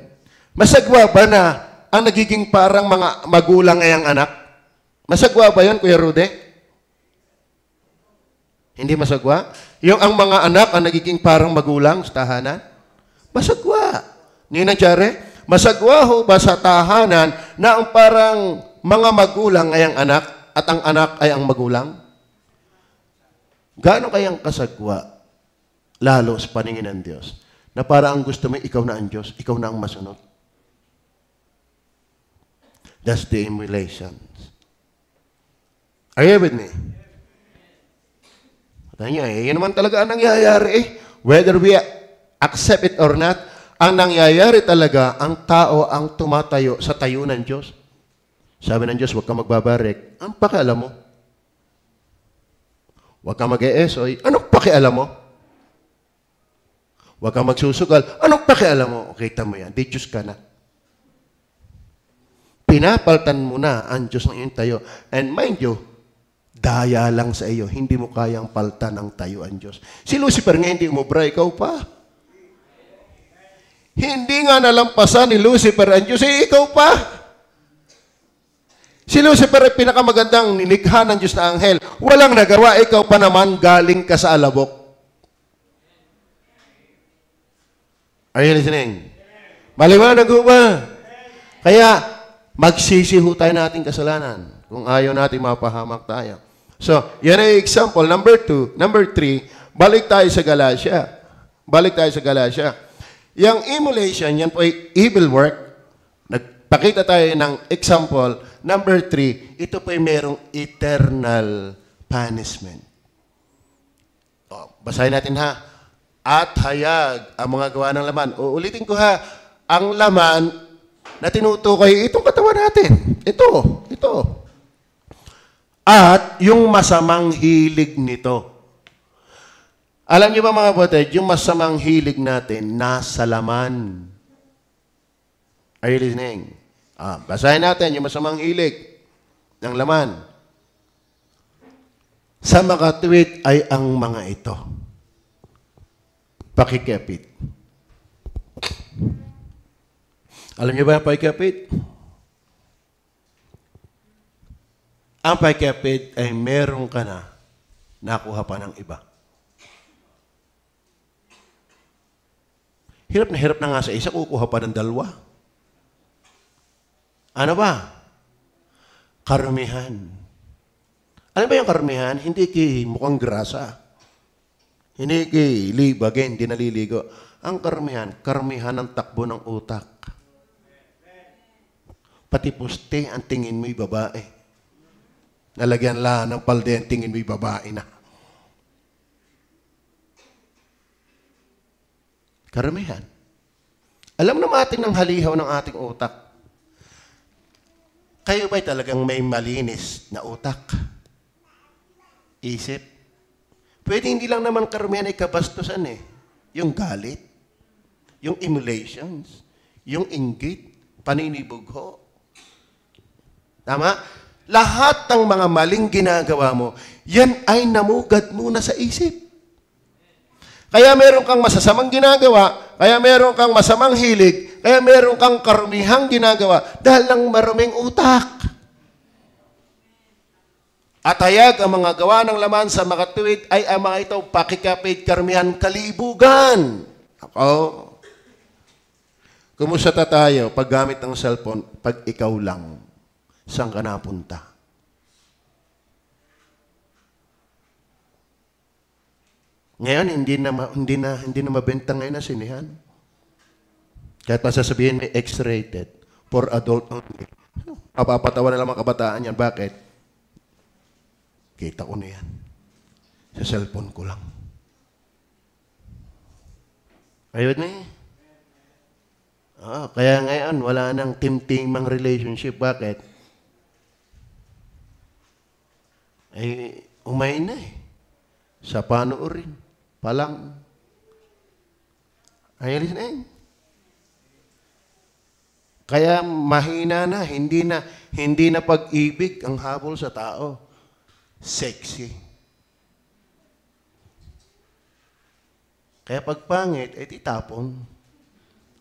S1: Masagwa ba na ang nagiging parang mga magulang ay ang anak? Masagwa ba yan, Kuya Rude? Hindi masagwa? Yung ang mga anak ang nagiging parang magulang sa tahanan? Masagwa. Ninang Jare, masagwa ho ba sa tahanan na ang parang mga magulang ay ang anak at ang anak ay ang magulang? Gaano kayang kasagwa, lalo sa paningin ng Diyos, na parang ang gusto mo, ikaw na ang Diyos, ikaw na ang masunod? That's the emulation. Are you with me? Yan naman talaga ang nangyayari. Whether we accept it or not, ang nangyayari talaga, ang tao ang tumatayo sa tayo ng Diyos. Sabi ng Diyos, huwag kang magbabarik. Ang pakialam mo? Huwag kang mag-e-esoy. Anong pakialam mo? Huwag kang magsusugal. Anong pakialam mo? O, kita mo yan. Di Diyos ka na. pinapaltan mo na ang Diyos ng iyong tayo. And mind you, daya lang sa iyo. Hindi mo kayang paltan ang tayo ang Diyos. Si Lucifer nga hindi umubra, ikaw pa. Hindi nga nalampasan ni Lucifer ang Diyos, ikaw pa. Si Lucifer ay pinakamagandang nilikha ng Diyos na anghel. Walang nagawa, ikaw pa naman galing ka sa alabok. Are you listening? Maliwanag ho ba? Kaya, magsisiho tayo nating kasalanan kung ayaw natin mapahamak tayo. So, yan ay example. Number 2. Number 3, balik tayo sa Galatia. Balik tayo sa Galatia. Yung emulation, yan po ay evil work. Nagpakita tayo ng example. Number 3, ito po ay merong eternal punishment. O, basahin natin ha. At hayag ang mga gawa ng laman. Uulitin ko ha, ang laman na tinutukoy, itong katawan natin. Ito. At yung masamang hilig nito. Alam niyo ba mga kapatid, yung masamang hilig natin, nasa laman. Are you listening? Basahin natin yung masamang hilig ng laman. Sa makatuwid ay ang mga ito. Pakikapit. Alam niyo ba ang pakikapit? Ang pakikapit ay meron ka na nakuha pa ng iba. Hirap na nga sa isa, kukuha pa ng dalawa. Ano ba? Karumihan. Alam ba yung karumihan? Hindi mukhang grasa. Hindi libagin, hindi naliligo. Ang karamihan ng takbo ng utak. Pati puste, ang tingin mo'y babae. Nalagyan lang ng palde, ang tingin mo'y babae na. Karamihan. Alam naman natin ng halihaw ng ating utak. Kayo ba'y talagang may malinis na utak? Isip? Pwede hindi lang naman karamihan ay kabastusan eh. Yung galit, yung emulations, yung inggit, paninibugho. Tama? Lahat ng mga maling ginagawa mo, yan ay namugad muna sa isip. Kaya meron kang masasamang ginagawa, kaya meron kang masamang hilig, kaya meron kang karumihang ginagawa dahil lang maruming utak. At hayag ang mga gawa ng laman sa makatuwid ay ang mga ito pakikapit, karamihan, kalibugan. Ako, kumusta tayo paggamit ng cellphone pag ikaw lang? Saan ka napunta? Ngayon, hindi na mabenta ngayon na sinihan. Kahit masasabihin may X-rated for adult only. Mapapatawa na lang mga kabataan yan. Bakit? Kita ko na yan. Sa cellphone ko lang. Ayun na eh. Kaya ngayon, wala nang timtimang relationship. Bakit? Ay, umain na eh. Sa panoorin. Palang. Ayun na eh. Kaya mahina na, hindi na pag-ibig ang habol sa tao. Sexy. Kaya pag pangit, itapon.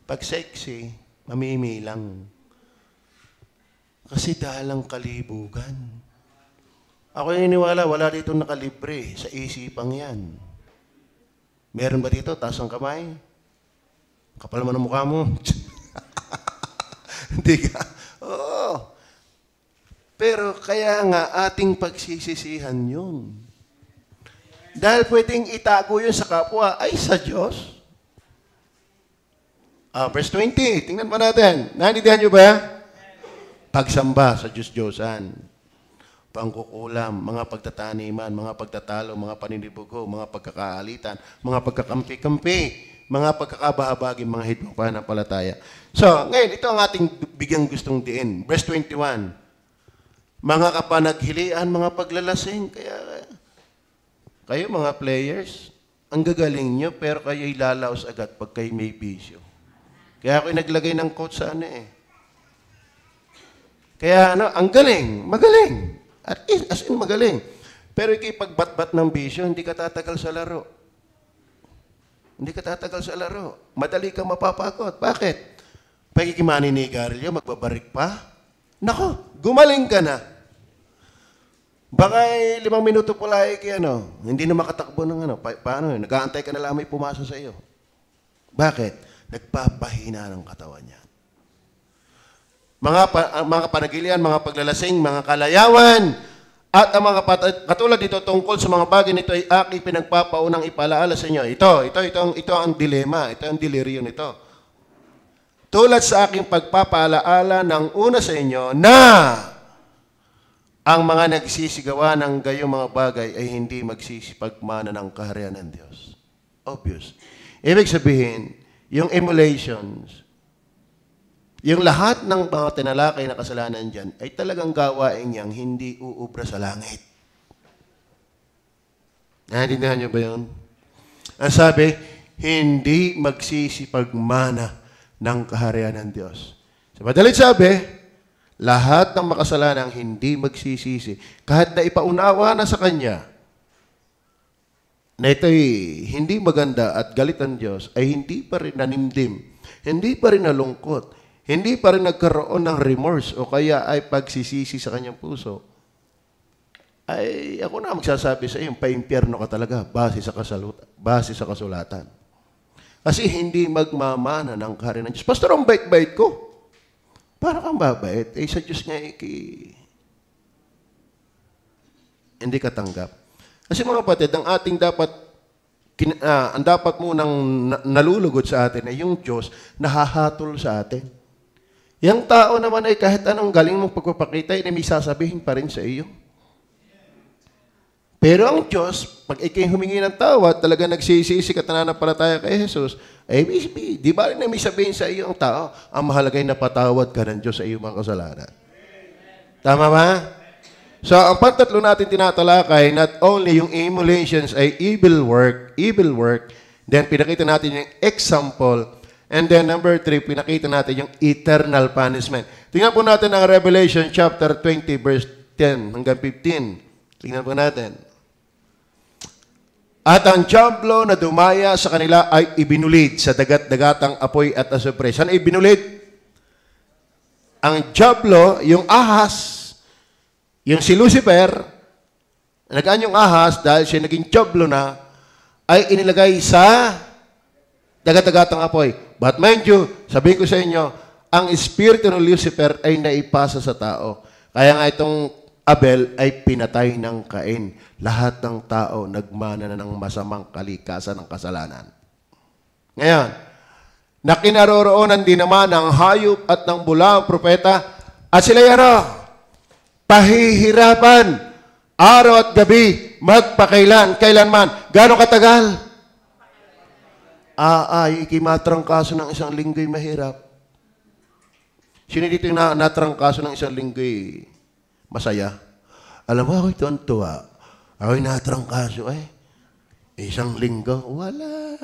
S1: Pag sexy, mamimilang. Kasi dalang kalibugan. Ako naniniwala, wala dito nakalibre sa isipang yan. Meron ba dito? Taas ang kamay? Kapal mo ng mukha mo. Hindi ka? Oo. Pero kaya nga ating pagsisisihan yun. Dahil pwedeng itago yun sa kapwa, ay sa Diyos. Verse 20, tingnan pa natin. Naintindihan nyo ba? Pagsamba sa Diyos-Diyosan. Pangkukulam, mga pagtataniman, mga pagtatalo, mga paninibugo, mga pagkakaalitan, mga pagkakampi-kampi, mga pagkakabahabagi, mga hidwang pananampalataya. So, ngayon, ito ang ating bigyang gustong diin. Verse 21. Mga kapanaghilian, mga paglalasing, kaya kayo mga players, ang gagaling nyo, pero kayo'y lalaos agad pag kayo may bisyo. Kaya ako'y naglagay ng quote sa ano eh. Kaya ang galing, magaling. As in magaling. Pero ikipagbat-bat ng bisyo, hindi ka tatagal sa laro. Hindi ka tatagal sa laro. Madali kang mapapagod. Bakit? Pagkikimani-nigarilyo, magbabarik pa? Nako, gumaling ka na. Baka 5 minuto pala hindi na makatakbo ng paano yun? Nag-aantay ka na lang may pumasa sa iyo. Bakit? Nagpapahina ng katawan niya. Mga panagilian, mga paglalasing, mga kalayawan, at ang mga katulad dito tungkol sa mga bagay nito ay aking pinagpapaunang ipalaala sa inyo. Ito ang dilema, ito ang deliryo nito. Tulad sa aking pagpapaalaala ng una sa inyo na ang mga nagsisigawa ng gayong mga bagay ay hindi magsisipagmana ng kaharian ng Diyos. Obvious. Ibig sabihin, yung emulations, yung lahat ng mga tinalakay na kasalanan dyan ay talagang gawain niyang hindi uubra sa langit. Naintindihan niyo ba yun? Ang sabi, hindi magsisipagmana ng kaharian ng Diyos. Sa madalit sabi, lahat ng makasalanang hindi magsisisi, kahit na ipaunawa na sa Kanya, na ito'y hindi maganda at galit ang Diyos, ay hindi pa rin nanimdim, hindi pa rin nalungkot, hindi pa rin nagkaroon ng remorse o kaya ay pagsisisi sa kanyang puso, ay ako na magsasabi sa iyo, pa-impyerno ka talaga base sa kasulatan. Kasi hindi magmamana ng kaharian ng Diyos. Pastor, ang bait-bait ko. Para kang babait, sa Diyos nga hindi ka tanggap. Kasi mga kapatid, ang dapat munang nalulugod sa atin ay yung Diyos nahahatol sa atin. Yung tao naman ay kahit anong galing mong pagpapakita, ay may sasabihin pa rin sa iyo. Pero ang Diyos, pag ikay humingi ng tawad, talaga nagsisisi ka nananampalataya kay Jesus, ay di ba rin na may sabihin sa iyo ang tao, ang mahalaga ay napatawad ka ng Diyos sa iyong mga kasalanan. Tama ba? So, ang pantatlo natin tinatalakay, not only yung emulations ay evil work, then pinakita natin yung example, and then number 3, pinakita natin yung eternal punishment. Tingnan po natin ang Revelation chapter 20, verse 10 hanggang 15. Tingnan po natin. At ang diablo na dumaya sa kanila ay ibinulid sa dagat-dagatang apoy at asupre. Saan ibinulid? Ang diablo, yung ahas, yung si Lucifer, nagaan yung ahas dahil siya naging diablo na, ay inilagay sa dagat-dagatang apoy. But mind you, sabihin ko sa inyo, ang espiritu ng Lucifer ay naipasa sa tao. Kaya nga itong Abel ay pinatay ng Cain. Lahat ng tao nagmana na ng masamang kalikasan ng kasalanan. Ngayon, nakinaroroonan din naman ng hayop at ng bulaang propeta at sila pahihirapan araw at gabi, magpakailan, kailanman. Gano'ng katagal? Ikimatrangkaso ng isang linggo'y mahirap. Sino dito yung natrangkaso ng isang linggo'y masaya? Alam mo, ako'y tuwan-tuwa. Ako'y natrangkaso isang linggo, wala.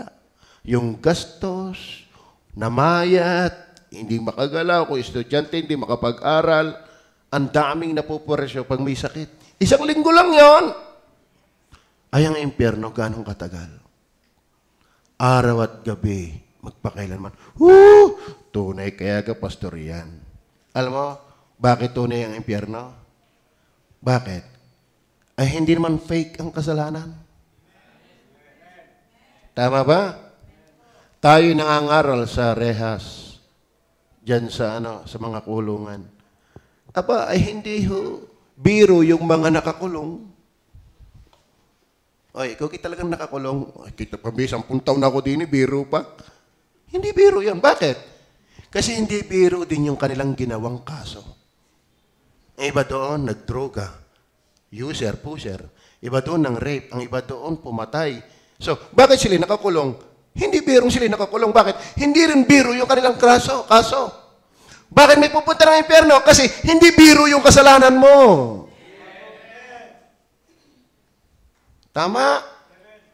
S1: Yung gastos, namayat, hindi makagalaw, kung estudyante, hindi makapag-aral, ang daming napupuresyo pag may sakit. Isang linggo lang yon. Ay, ang impyerno, ganong katagal? Araw at gabi, magpakailanman. Tunay kaya ka, pastor yan. Alam mo, bakit tunay ang impyerno? Bakit? Ay, hindi naman fake ang kasalanan. Tama ba? Tayo nangangaral sa rehas, dyan sa mga kulungan. Ay hindi biro yung mga nakakulong. Ikaw talagang nakakulong. Kita pa, 10 taon na ako din, biro pa. Hindi biro yan. Bakit? Kasi hindi biro din yung kanilang ginawang kaso. Iba doon, nagdroga. User, pusher. Iba doon, ng rape. Ang iba doon, pumatay. So, bakit sila nakakulong? Hindi biro sila nakakulong. Bakit? Hindi rin biro yung kanilang kaso. Bakit may pupunta ng impyerno? Kasi hindi biro yung kasalanan mo. Tama?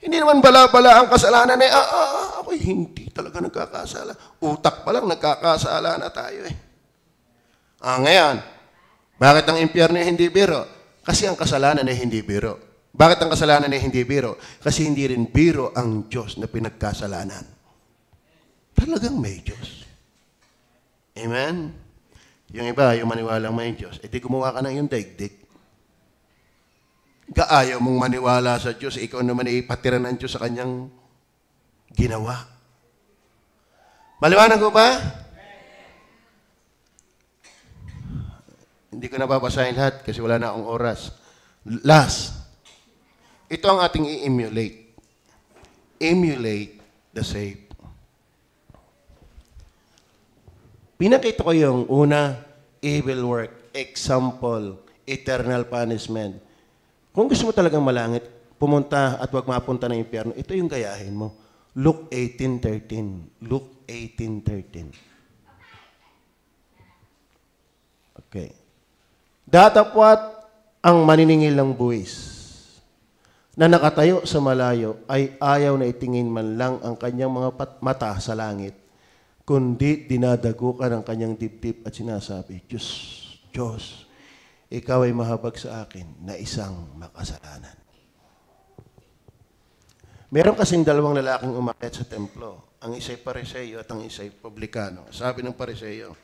S1: Hindi naman bala-bala ang kasalanan ako'y hindi talaga nagkakasala. Utak pa lang, nagkakasala na tayo Ngayon, Bakit ang impyerno ay hindi biro? Kasi ang kasalanan ay hindi biro. Bakit ang kasalanan ay hindi biro? Kasi hindi rin biro ang Diyos na pinagkasalanan. Talagang may Diyos. Amen? Yung iba, yung maniwalang may Diyos, di gumawa ka ng iyong daigdig. Kaayaw mong maniwala sa Diyos, ikaw naman ipatira ng Diyos sa kanyang ginawa. Maliwanag ko ba? Hindi ko nababasahin lahat kasi wala na akong oras. Last, ito ang ating i-emulate. Emulate the saved. Pinakita ko yung una, evil work, example, eternal punishment. Kung gusto mo talagang malangit, pumunta at huwag mapunta ng impyerno, ito yung gayahin mo. Luke 18:13. Luke 18:13. Okay. Datapwat ang maniningil ng buwis na nakatayo sa malayo ay ayaw na itingin man lang ang kanyang mga mata sa langit, kundi dinadagukan ang kanyang dibdib at sinasabi, Diyos, Diyos, ikaw ay mahabag sa akin na isang makasalanan. Meron kasing dalawang lalaking umakyat sa templo. Ang isa'y Pariseo at ang isa'y publikano. Sabi ng Pariseo,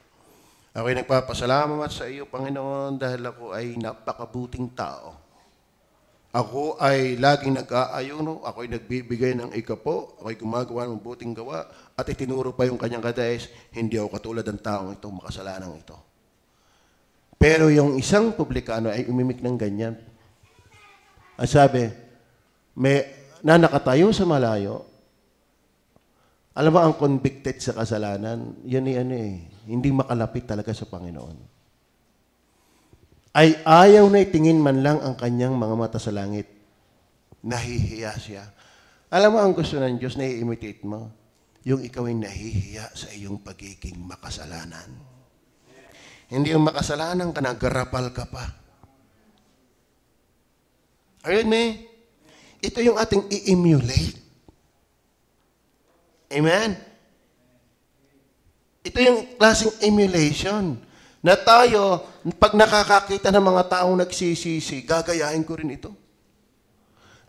S1: ako'y nagpapasalamat sa iyo, Panginoon, dahil ako ay napakabuting tao. Ako ay laging nag-aayuno, ako'y nagbibigay ng ikapo, ako'y gumagawa ng buting gawa, at itinuro pa yung kanyang kadais, hindi ako katulad ng taong ito, makasalanang ito. Pero yung isang publikano ay umimik ng ganyan. Ang sabi, na nakatayo sa malayo, alam mo, ang convicted sa kasalanan, yun hindi makalapit talaga sa Panginoon. Ay ayaw na itingin man lang ang kanyang mga mata sa langit. Nahihiya siya. Alam mo, ang gusto ng Diyos na i-imitate mo, yung ikaw ay nahihiya sa iyong pagiging makasalanan. Hindi yung makasalanan ka, nagarapal ka pa. Ayun, ito yung ating i-emulate. Amen? Ito yung klaseng emulation na tayo, pag nakakakita ng mga taong nagsisisi, gagayahin ko rin ito.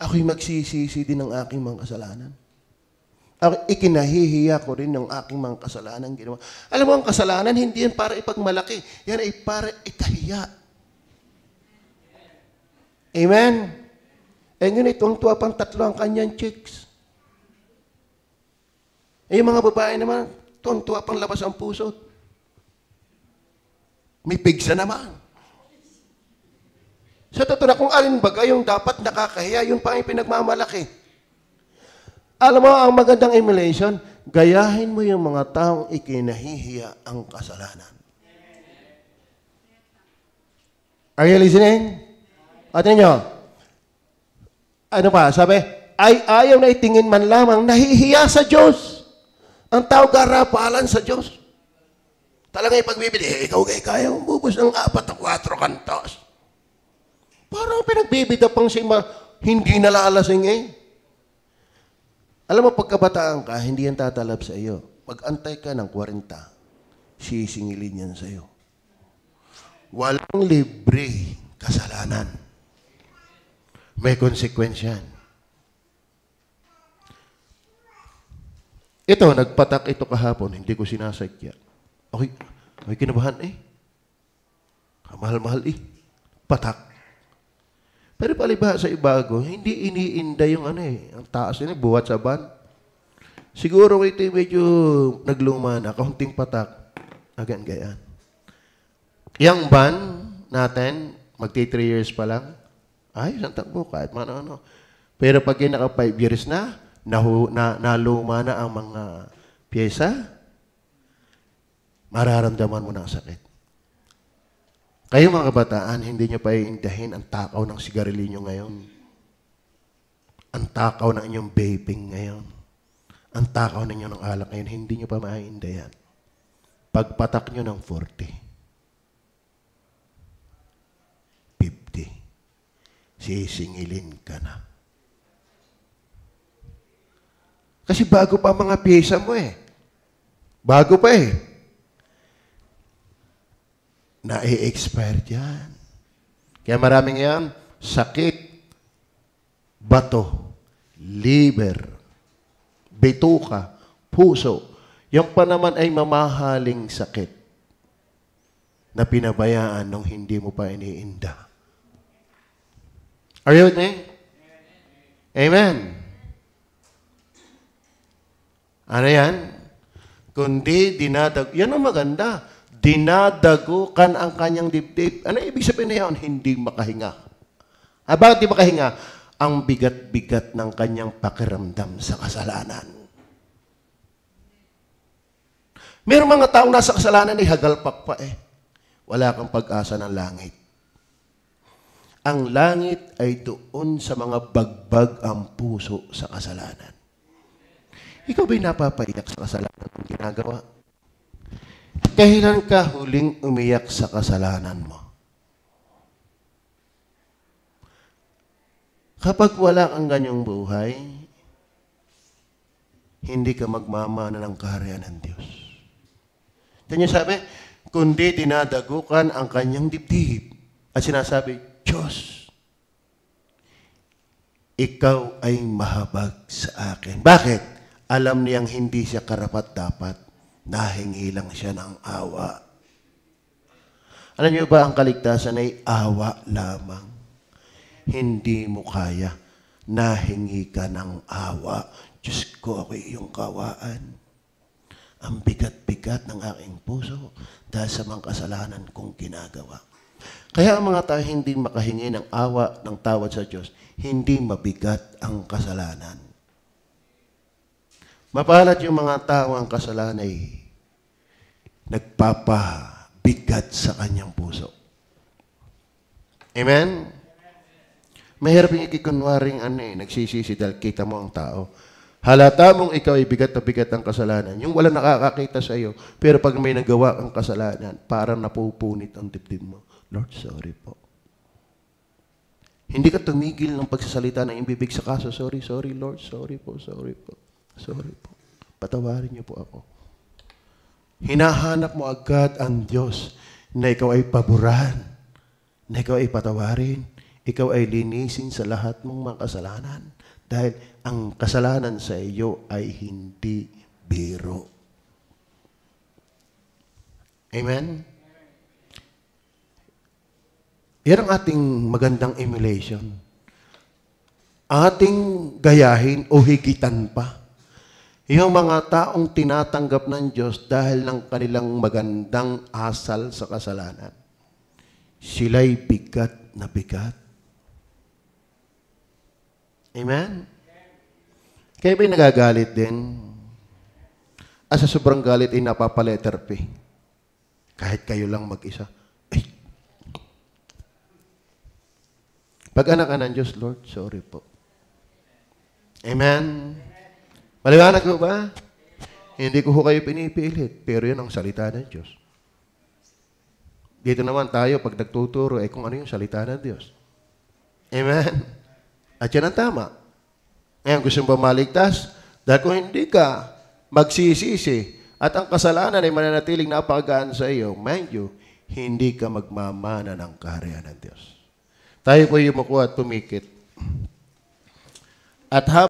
S1: Ako'y magsisisi din ng aking mga kasalanan. Ikinahihiya ko rin ng aking mga kasalanan ginawa. Alam mo, ang kasalanan, hindi yan para ipagmalaki. Yan ay para ikahiya. Amen? Ngayon, itong tuwa pang tatlo ang kanyang chicks. Yung mga babae naman, tuwa pang labas ang puso. May pigsa naman. Sa totoo na, kung alin baga yung dapat nakakahiya, yun pa ang pinagmamalaki. Alam mo, ang magandang emulation, gayahin mo yung mga taong ikinahihiya ang kasalanan. Are you listening? Atin nyo. Ano pa? Sabi, ay ayaw na itingin man lamang, nahihiya sa Diyos. Ang tao garapalan sa Diyos. Talagang ipagbibili, ikaw kaya mong bubos ng 4 o 4 kantos. Parang pinagbibida pang si hindi nalalasing Alam mo, pagkabataan ka, hindi yan tatalab sa iyo. Pag-antay ka ng 40, sisingilin yan sa iyo. Walang libre kasalanan. May konsekwensyan. Ito, nagpatak ito kahapon, hindi ko sinasadya. Okay, may kinabahan Mahal-mahal Patak. Pero palibhasa sa ibago, hindi iniinda yung ang taas buhat sa ban. Siguro ito medyo nagluma na, kaunting patak, agan-gayan. Yang ban natin, magti 3 years pa lang, isang takbo kahit ano. Pero pag naka 5 years na, naluma na ang mga pyesa, mararamdaman mo ng sakit. Kayo mga kabataan, hindi nyo pa iindahin ang takaw ng sigarilyo ngayon. Ang takaw ng inyong vaping ngayon. Ang takaw ninyo ng alak ngayon, hindi nyo pa maiindayan. Pagpatak nyo ng 40, 50, sisingilin ka na. Kasi bago pa mga pyesa mo Bago pa na-expire yan. Kaya maraming yan, sakit, bato, liver, bituka, puso. Yung pa naman ay mamahaling sakit na pinabayaan nung hindi mo pa iniinda. Are you with me? Amen. Ano yan? Kundi yan ang maganda. Dinadagukan ang kanyang dibdib. Ano ibig sabihin na yan? Hindi makahinga. Bakit di makahinga? Ang bigat-bigat ng kanyang pakiramdam sa kasalanan. Mayroong mga taong nasa kasalanan ay hagalpak pa eh. Wala kang pag-asa ng langit. Ang langit ay doon sa mga bagbag ang puso sa kasalanan. Ikaw ba'y napapaiyak sa kasalanan kung ginagawa? Kailan ka huling umiyak sa kasalanan mo? Kapag wala kang ganyang buhay, hindi ka magmamana ng kaharian ng Diyos. Kanya sabi, kundi dinadagukan ang kanyang dibdib. At sinasabi, Diyos, ikaw ay mahabag sa akin. Bakit? Alam niyang hindi siya karapat-dapat. Nahingi lang siya ng awa. Alam niyo ba ang kaligtasan ay awa lamang? Hindi mo kaya. Nahingi ka ng awa. Diyos ko, ako iyong kawaan. Ang bigat-bigat ng aking puso dahil sa mga kasalanan kong ginagawa. Kaya ang mga tao hindi makahingi ng awa, ng tawad sa Diyos, hindi mabigat ang kasalanan. Mapalad yung mga tao ang kasalanan ay nagpapabigat sa kanyang puso. Amen? Mahirap yung ikikunwaring nagsisisi dahil kita mo ang tao. Halata mong ikaw ay bigat na bigat ang kasalanan. Yung wala nakakakita sa iyo, pero pag may nagawa kang kasalanan, parang napupunit ang dibdib mo. Lord, sorry po. Hindi ka tumigil ng pagsasalita ng imbibig sa kaso. Sorry, Lord. Sorry po. Sorry po. Patawarin niyo po ako. Hinahanap mo agad ang Diyos na ikaw ay paboran, na ikaw ay patawarin, ikaw ay linisin sa lahat mong mga kasalanan. Dahil ang kasalanan sa iyo ay hindi biro. Amen? Yan ang ating magandang emulation. Ating gayahin o higitan pa. Yung mga taong tinatanggap ng Diyos dahil ng kanilang magandang asal sa kasalanan. Sila'y bigat na bigat. Amen? Kaya ba'y nagagalit din? Sa sobrang galit ay napapaletter P. Kahit kayo lang mag-isa. Pag anak ka ng Diyos, Lord, sorry po. Amen? Maliwanag ko ba? Hindi ko kayo pinipilit, pero yan ang salita ng Diyos. Dito naman tayo, pag nagtuturo, kung ano yung salita ng Diyos. Amen? At yan ang tama. Ngayon, gusto mo ba maligtas? Dahil kung hindi ka magsisisi at ang kasalanan ay mananatiling napakagaan sa iyo, mind you, hindi ka magmamana ng kaharian ng Diyos. Tayo po yung makuha at tumikit. At